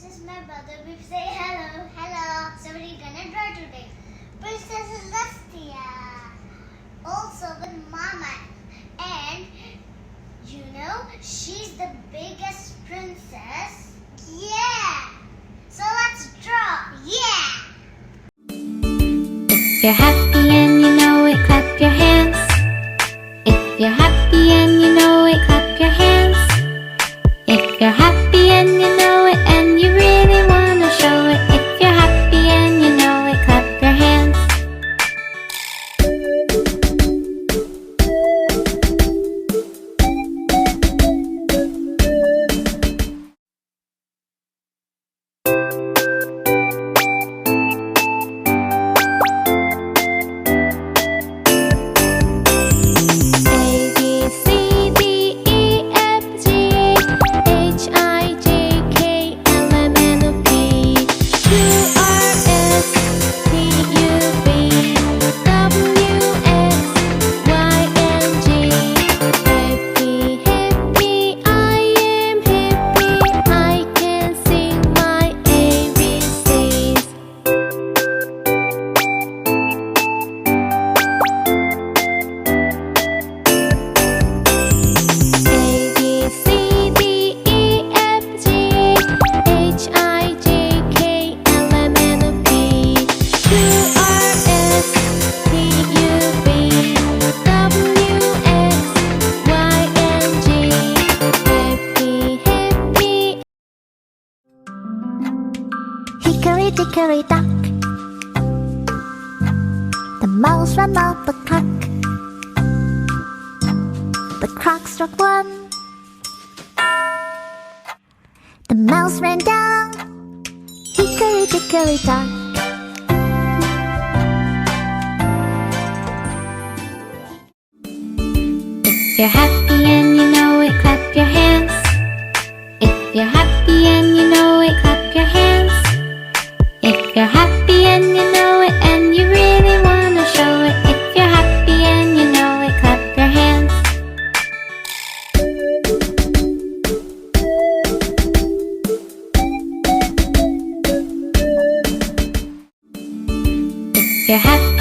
this is my brother. We say hello. Hello. So what are you gonna draw today? Princess Celestia. Also with Mama. And you know, she's the biggest princess. Yeah. So let's draw. Yeah. If you're happy and you know it, clap your hands. If you're happy and you know it, clap your hands. If you're happy and you know it and you really wanna show it. If you're happy and you know it, clap your hands. Hickory dock, the mouse ran up the clock. The clock struck one. The mouse ran down. Hickory dock. If you're happy and you know it, clap your hands. If you're happy and you know it, clap your hands. If you're happy and you know it and you really wanna show it. If you're happy and you know it, clap your hands. If you're happy